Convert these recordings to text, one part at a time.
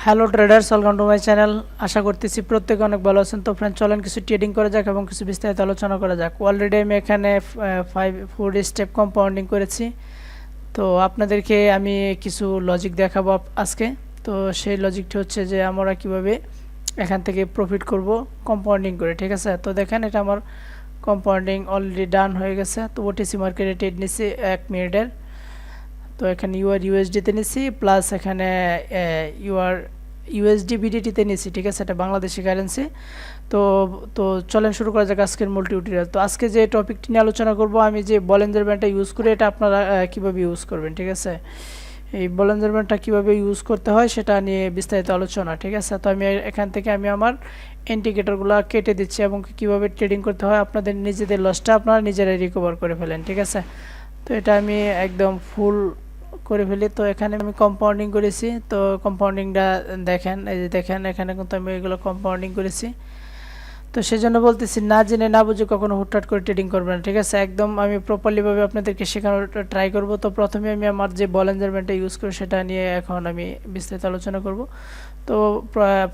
Hello traders, welcome to my channel. আশা করতেছি প্রত্যেকে অনেক ভালো আছেন। তো ফ্রেন্ড, চলেন কিছু ট্রেডিং করা যাক এবং কিছু বিস্তারিত আলোচনা করা যাক। অলরেডি আমি এখানে 4 স্টেপ কম্পাউন্ডিং করেছি। তো আপনাদেরকে আমি কিছু লজিক দেখাবো আজকে। তো সেই লজিকটি হচ্ছে যে আমরা কিভাবে এখান থেকে প্রফিট করব কম্পাউন্ডিং করে, ঠিক আছে। তো দেখেন, এটা আমার কম্পাউন্ডিং অলরেডি ডান হয়ে গেছে। তো ওটিসি মার্কেটে ট্রেড নিচ্ছি 1 মিনিটের। তো এখানে ইউএসডিতে নিছি, প্লাস এখানে ইউএসডি বিডিটিতে নিছি, ঠিক আছে। এটা বাংলাদেশি কারেন্সি। তো তো চলেন শুরু করা যাক আজকের মূল টিউটোরিয়াল। তো আজকে যে টপিকটি নিয়ে আলোচনা করব, আমি যে বলিঞ্জার ব্যান্ডটা ইউজ করি, এটা আপনারা কিভাবে ইউজ করবেন, ঠিক আছে। এই বলিঞ্জার ব্যান্ডটা কীভাবে ইউজ করতে হয় সেটা নিয়ে বিস্তারিত আলোচনা, ঠিক আছে। তো আমি এখান থেকে আমি আমার ইন্ডিকেটরগুলো কেটে দিচ্ছি এবং কীভাবে ট্রেডিং করতে হয় আপনাদের নিজেদের লসটা আপনারা নিজেরাই রিকভার করে ফেলেন, ঠিক আছে। তো এটা আমি একদম ফুল করে ফেলি। তো এখানে আমি কম্পাউন্ডিং করেছি। তো কম্পাউন্ডিংটা দেখেন, এই যে দেখেন, এখানে কিন্তু আমি এগুলো কম্পাউন্ডিং করেছি। তো সেজন্য বলতেছি, না জেনে না বুঝে কখনো হুটহাট করে ট্রেডিং করবেন না, ঠিক আছে। একদম আমি প্রপারলিভাবে আপনাদেরকে শেখানোর ট্রাই করব। তো প্রথমে আমি আমার যে বলিঞ্জার ব্যান্ডটা ইউজ করি সেটা নিয়ে এখন আমি বিস্তারিত আলোচনা করব। তো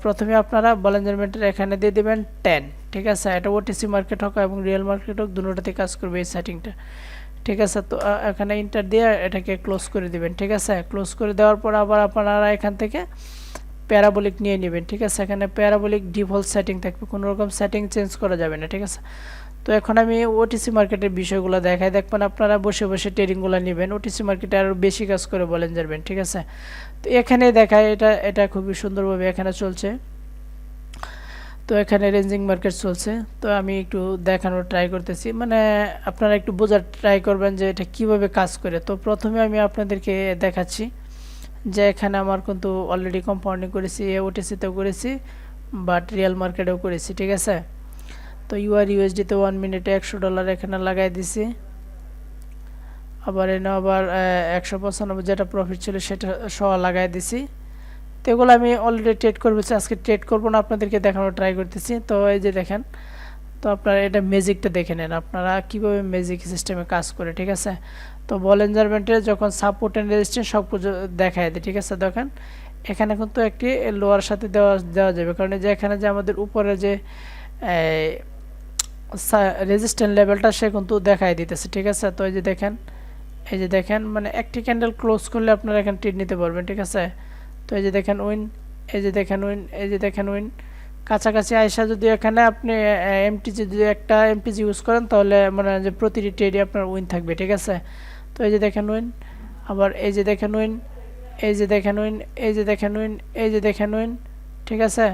প্রথমে আপনারা বলিঞ্জার ব্যান্ডের এখানে দিয়ে দেবেন 10, ঠিক আছে। এটা ওটিসি মার্কেট হোক এবং রিয়েল মার্কেট হোক, দুটোতেই কাজ করবে এই সেটিংটা, ঠিক আছে। তো এখানে ইন্টার দিয়ে এটাকে ক্লোজ করে দিবেন, ঠিক আছে। ক্লোজ করে দেওয়ার পর আবার আপনারা এখান থেকে প্যারাবোলিক নিয়ে নেবেন, ঠিক আছে। এখানে প্যারাবোলিক ডিফল্ট সেটিং থাকবে, কোনো রকম সেটিং চেঞ্জ করা যাবে না, ঠিক আছে। তো এখন আমি ওটিসি মার্কেটের বিষয়গুলো দেখাই, দেখবেন আপনারা বসে বসে ট্রেডিংগুলো নেবেন। ওটিসি মার্কেটে আরও বেশি কাজ করে বলেন যাবেন, ঠিক আছে। তো এখানে দেখায়, এটা খুবই সুন্দরভাবে এখানে চলছে। তো এখানে রেঞ্জিং মার্কেট চলছে। তো আমি একটু দেখানোর ট্রাই করতেছি, মানে আপনারা একটু বোঝার ট্রাই করবেন যে এটা কিভাবে কাজ করে। তো প্রথমে আমি আপনাদেরকে দেখাচ্ছি যে এখানে আমার কিন্তু অলরেডি কম্পাউন্ডিং করেছি, ওটিসিতেও করেছি, বাট রিয়েল মার্কেটেও করেছি, ঠিক আছে। তো ইউএসডিতে 1 মিনিটে $100 এখানে লাগাই দিছি। আবার এনে আবার 195 যেটা প্রফিট ছিল সেটা সহ লাগাই দিছি। তো এগুলো আমি অলরেডি ট্রেড করতেছি, আজকে ট্রেড করবো না, আপনাদেরকে দেখানোর ট্রাই করতেছি। তো এই যে দেখেন, তো আপনারা এটা ম্যাজিকটা দেখে নেন আপনারা কীভাবে ম্যাজিক সিস্টেমে কাজ করে, ঠিক আছে। তো বলিঞ্জার ব্যান্ডে যখন সাপোর্ট অ্যান্ড রেজিস্ট্যান্স সব কিছু দেখায় দেয়, ঠিক আছে। দেখেন এখানে কিন্তু একটি লোয়ার সাথে দেওয়া যাবে, কারণ যে এখানে যে আমাদের উপরে যে রেজিস্ট্যান্স লেভেলটা সে কিন্তু দেখাই দিতেছে, ঠিক আছে। তো এই যে দেখেন মানে একটি ক্যান্ডেল ক্লোজ করলে আপনারা এখানে ট্রেড নিতে পারবেন, ঠিক আছে। তো এই যে দেখেন উইন, এই যে দেখেন উইন, এই যে দেখেন উইন। কাছাকাছি আয়সা যদি এখানে আপনি এমটিজি যদি একটা এমটিজি ইউজ করেন, তাহলে মানে যে প্রতিটি ট্রেডে আপনার উইন থাকবে, ঠিক আছে। তো এই যে দেখেন উইন, আবার এই যে দেখেন উইন, এই যে দেখেন উইন, এই যে দেখেন উইন, এই যে দেখেন উইন, ঠিক আছে।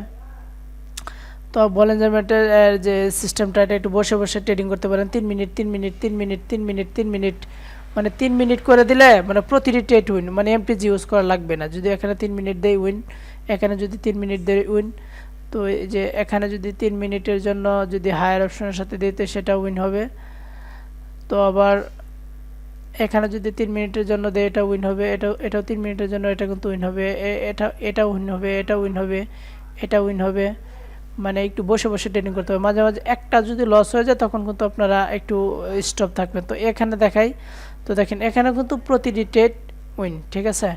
তো বলিঞ্জার ব্যান্ডের যে সিস্টেমটা, এটা একটু বসে বসে ট্রেডিং করতে পারেন। 3 minute 3 minute 3 minute 3 minute 3 minute, মানে 3 মিনিট করে দিলে মানে প্রতিটি ট্রেড উইন, মানে এমটিজি ইউজ করা লাগবে না। যদি এখানে 3 মিনিট দেয় উইন, এখানে যদি 3 মিনিট দেয় উইন। তো এই যে এখানে যদি 3 মিনিটের জন্য যদি হায়ার অপশনের সাথে দিতে সেটা উইন হবে। তো আবার এখানে যদি 3 মিনিটের জন্য দেয় এটা উইন হবে, এটাও 3 মিনিটের জন্য এটা কিন্তু উইন হবে, এটা উইন হবে, এটা উইন হবে, এটা উইন হবে। মানে একটু বসে বসে ট্রেডিং করতে হবে। মাঝে মাঝে একটা যদি লস হয়ে যায় তখন কিন্তু আপনারা একটু স্টপ থাকবেন। তো এখানে দেখাই, তো দেখেন এখানে কিন্তু প্রতিটি ট্রেড উইন, ঠিক আছে।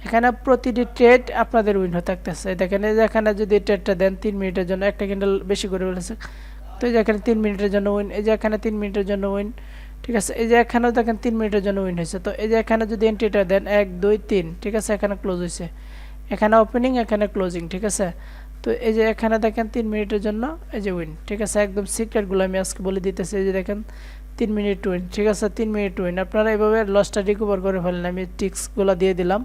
এখানে প্রতিটি ট্রেড আপনাদের উইন হয়ে থাকতেছে। দেখেন এই যে এখানে যদি ট্রেডটা দেন 3 মিনিটের জন্য, একটা ক্যান্ডেল বেশি করে বলেছে। তো এই যে এখানে 3 মিনিটের জন্য উইন, এই যে এখানে 3 মিনিটের জন্য উইন, ঠিক আছে। এই যে এখানেও দেখেন 3 মিনিটের জন্য উইন হয়েছে। তো এই যে এখানে যদি এন্ট্রিটা দেন 1 2 3, ঠিক আছে, এখানে ক্লোজ হয়েছে, এখানে ওপেনিং, এখানে ক্লোজিং, ঠিক আছে। তো এই যে এখানে দেখেন 3 মিনিটের জন্য এই যে উইন, ঠিক আছে। একদম সিক্রেটগুলো আমি আজকে বলে দিতেছি। এই যে দেখেন 3 মিনিট উইন, ঠিক আছে, 3 মিনিট উইন। আপনারা এভাবে লসটা রিকভার করে ফেলেন, আমি টিক্সগুলো দিয়ে দিলাম।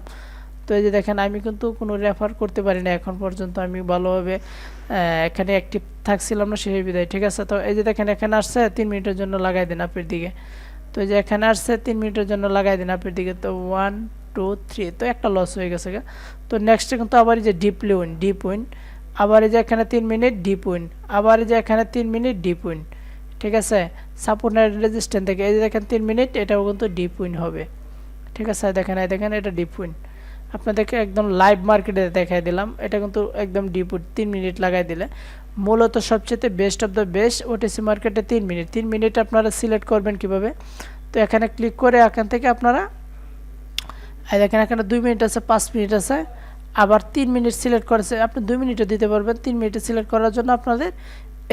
তো এই যে দেখেন আমি কিন্তু কোনো রেফার করতে পারি না এখন পর্যন্ত, আমি ভালোভাবে এখানে অ্যাক্টিভ থাকছিলাম না সেই বিদায়, ঠিক আছে। তো এই যে দেখেন এখানে আসছে 3 মিনিটের জন্য লাগাই দিন আপের দিকে। তো এই যে এখানে আসছে 3 মিনিটের জন্য লাগাই দিন আপের দিকে। তো 1 2 3, তো একটা লস হয়ে গেছে। তো নেক্সটে কিন্তু আবার এই যে ডিপলি উইন, ডিপ উইন, আবার এই যে এখানে 3 মিনিট ডিপ উইন, আবার এই যে এখানে 3 মিনিট ডিপ উইন, ঠিক আছে। সাপোর্ট এন্ড রেজিস্ট্যান্স থেকে এই যে দেখেন 3 মিনিট, এটাও কিন্তু ডিপ উইন হবে, ঠিক আছে। দেখেন এটা ডিপ উইন, আপনাদেরকে একদম লাইভ মার্কেটে দেখাই দিলাম। এটা কিন্তু একদম ডিপ উইন, 3 মিনিট লাগাই দিলে মূলত সবচেয়ে best of the best OTC মার্কেটে 3 মিনিট। 3 মিনিট আপনারা সিলেক্ট করবেন কিভাবে, তো এখানে ক্লিক করে এখান থেকে আপনারা দেখেন এখানে 2 মিনিট আছে, 5 মিনিট আছে, আবার 3 মিনিট সিলেক্ট করেছে, আপনি 2 মিনিটও দিতে পারবেন। 3 মিনিটে সিলেক্ট করার জন্য আপনাদের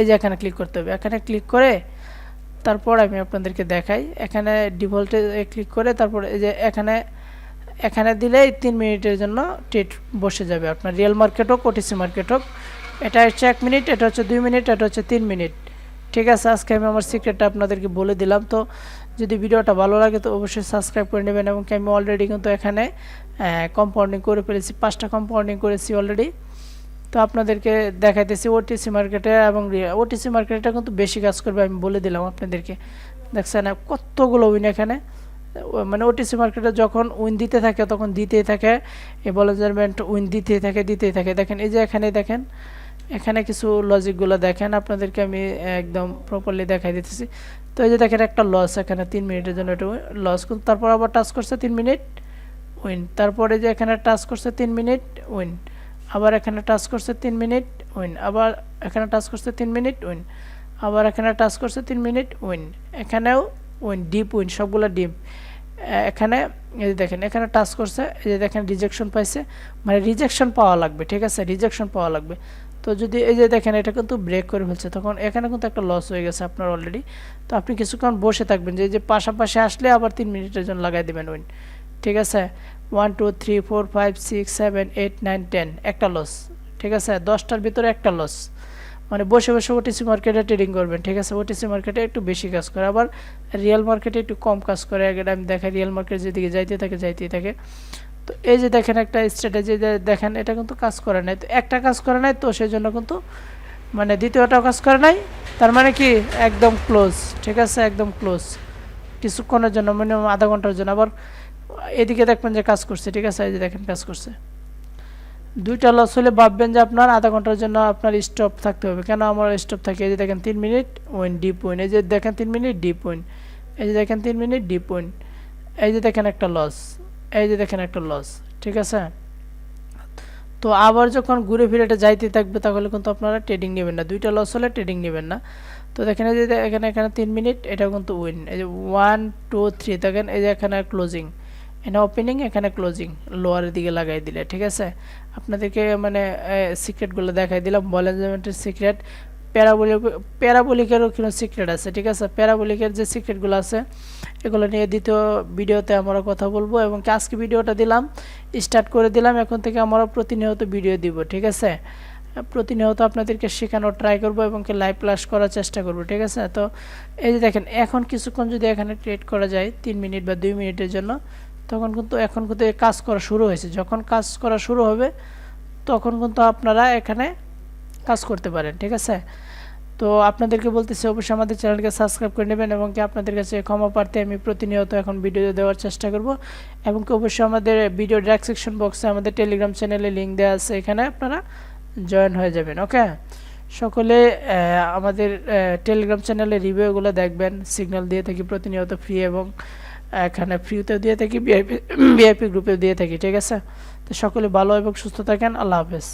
এই যে এখানে ক্লিক করতে হবে। এখানে ক্লিক করে তারপর আমি আপনাদেরকে দেখাই, এখানে ডিফল্টে ক্লিক করে তারপর এই যে এখানে দিলেই 3 মিনিটের জন্য ট্রেড বসে যাবে। আপনার রিয়েল মার্কেট হোক ওটিসি মার্কেট হোক, এটা হচ্ছে 1 মিনিট, এটা হচ্ছে 2 মিনিট, এটা হচ্ছে 3 মিনিট। ঠিক আছে, আজকে আমি আমার সিক্রেটটা আপনাদেরকে বলে দিলাম। তো যদি ভিডিওটা ভালো লাগে তো অবশ্যই সাবস্ক্রাইব করে নেবেন। এবং আমি অলরেডি কিন্তু এখানে কম্পাউন্ডিং করে ফেলেছি, 5টা কম্পাউন্ডিং করেছি অলরেডি। তো আপনাদেরকে দেখাইতেছি ওটিসি মার্কেটে, এবং ওটিসি মার্কেটটা কিন্তু বেশি কাজ করবে, আমি বলে দিলাম আপনাদেরকে। দেখছেন কতগুলো উইন এখানে, মানে ওটিসি মার্কেটে যখন উইন দিতে থাকে তখন দিতেই থাকে, এই বলেজারমেন্ট উইন দিতেই থাকে। দেখেন এই যে এখানে দেখেন, এখানে কিছু লজিকগুলো দেখেন, আপনাদেরকে আমি একদম প্রপারলি দেখাই দিতেছি। তো এই যে দেখেন একটা লস, এখানে 3 মিনিটের জন্য এটা লস, কিন্তু তারপর আবার টাচ করছে 3 মিনিট উইন, তারপরে যে এখানে টাচ করছে 3 মিনিট উইন, আবার এখানে টাচ করছে 3 মিনিট উইন, আবার এখানে টাচ করছে 3 মিনিট উইন, আবার এখানে টাচ করছে 3 মিনিট উইন, এখানেও উইন, ডিপ উইন, সবগুলো ডিপ। এখানে এই যে দেখেন এখানে টাচ করছে, এই যে দেখেন রিজেকশন পাইছে, মানে রিজেকশন পাওয়া লাগবে। ঠিক আছে, রিজেকশন পাওয়া লাগবে। তো যদি এই যে দেখেন এটা কিন্তু ব্রেক করে ফেলছে, তখন এখানে কিন্তু একটা লস হয়ে গেছে আপনার অলরেডি। তো আপনি কিছুক্ষণ বসে থাকবেন, যে যে পাশাপাশি আসলে আবার 3 মিনিটের জন্য লাগাই দেবেন উইন। ঠিক আছে, 1 2 3 4 5 6 7 8 9 10, একটা লস। ঠিক আছে, 10টার ভিতরে একটা লস, মানে বসে বসে ওটিসি মার্কেটে ট্রেডিং করবেন। ঠিক আছে, ওটিসি মার্কেটে একটু বেশি কাজ করে, আবার রিয়েল মার্কেটে একটু কম কাজ করে। আগে আমি দেখাই, রিয়েল মার্কেট যেদিকে যাইতেই থাকে। তো এই যে দেখেন একটা স্ট্র্যাটেজি দেখেন, এটা কিন্তু কাজ করে নাই। তো একটা কাজ করে নাই, তো সেই জন্য কিন্তু মানে দ্বিতীয়টাও কাজ করে নাই, তার মানে কি একদম ক্লোজ। ঠিক আছে, একদম ক্লোজ কিছুক্ষণের জন্য, মিনিমাম আধা ঘন্টার জন্য। আবার এদিকে দেখবেন যে কাজ করছে। ঠিক আছে, এই যে দেখেন কাজ করছে। 2টা লস হলে ভাববেন যে আপনার আধা ঘন্টার জন্য আপনার স্টপ থাকতে হবে। কেন আমার স্টপ থাকে? এই যে দেখেন 3 মিনিট উইন, ডিপ উইন, এই যে দেখেন 3 মিনিট ডিপ উইন, এই যে দেখেন 3 মিনিট ডিপ উইন, এই যে দেখেন একটা লস, এই যে দেখেন একটা লস। ঠিক আছে, তো আবার যখন ঘুরে ফিরে এটা যাইতে থাকবে তাহলে কিন্তু আপনারা ট্রেডিং নেবেন না, 2টা লস হলে ট্রেডিং নেবেন না। তো দেখেন এই যে এখানে 3 মিনিট, এটা কিন্তু উইন, এই যে 1 2 3, দেখেন এই যে এখানে ক্লোজিং, এখানে ওপেনিং, এখানে ক্লোজিং, লোয়ারের দিকে লাগাই দিলে। ঠিক আছে, আপনাদেরকে মানে সিক্রেটগুলো দেখাই দিলাম, বলেজমেন্টের সিক্রেট। প্যারাবোলিকেরও কোনো সিক্রেট আছে। ঠিক আছে, প্যারাবোলিকের যে সিক্রেটগুলো আছে এগুলো নিয়ে দ্বিতীয় ভিডিওতে আমরা কথা বলবো। এবং আজকে ভিডিওটা দিলাম, স্টার্ট করে দিলাম, এখন থেকে আমরা প্রতিনিয়ত ভিডিও দিব। ঠিক আছে, প্রতিনিয়ত আপনাদেরকে শেখানোর ট্রাই করব এবং লাইভ ক্লাস করার চেষ্টা করব। ঠিক আছে, তো এই যে দেখেন এখন কিছুক্ষণ যদি এখানে ট্রেড করা যায় 3 মিনিট বা 2 মিনিটের জন্য, তখন কিন্তু এখন কিন্তু কাজ করা শুরু হয়েছে। যখন কাজ করা শুরু হবে তখন কিন্তু আপনারা এখানে কাজ করতে পারেন। ঠিক আছে, তো আপনাদেরকে বলতেছি অবশ্যই আমাদের চ্যানেলকে সাবস্ক্রাইব করে নেবেন, এবং কি আপনাদের কাছে ক্ষমা প্রার্থী, আমি প্রতিনিয়ত এখন ভিডিও দেওয়ার চেষ্টা করব। এবং কি অবশ্যই আমাদের ভিডিও ডেসক্রিপশন বক্সে আমাদের টেলিগ্রাম চ্যানেলে লিঙ্ক দেওয়া আছে, এখানে আপনারা জয়েন হয়ে যাবেন। ওকে, সকলে আমাদের টেলিগ্রাম চ্যানেলে রিভিউগুলো দেখবেন, সিগন্যাল দিয়ে থাকি প্রতিনিয়ত ফ্রি, এবং এখানে ফ্রিতেও দিয়ে থাকি, ভিআইপি গ্রুপেও দিয়ে থাকি। ঠিক আছে, তো সকলে ভালো এবং সুস্থ থাকেন। আল্লাহ হাফেজ।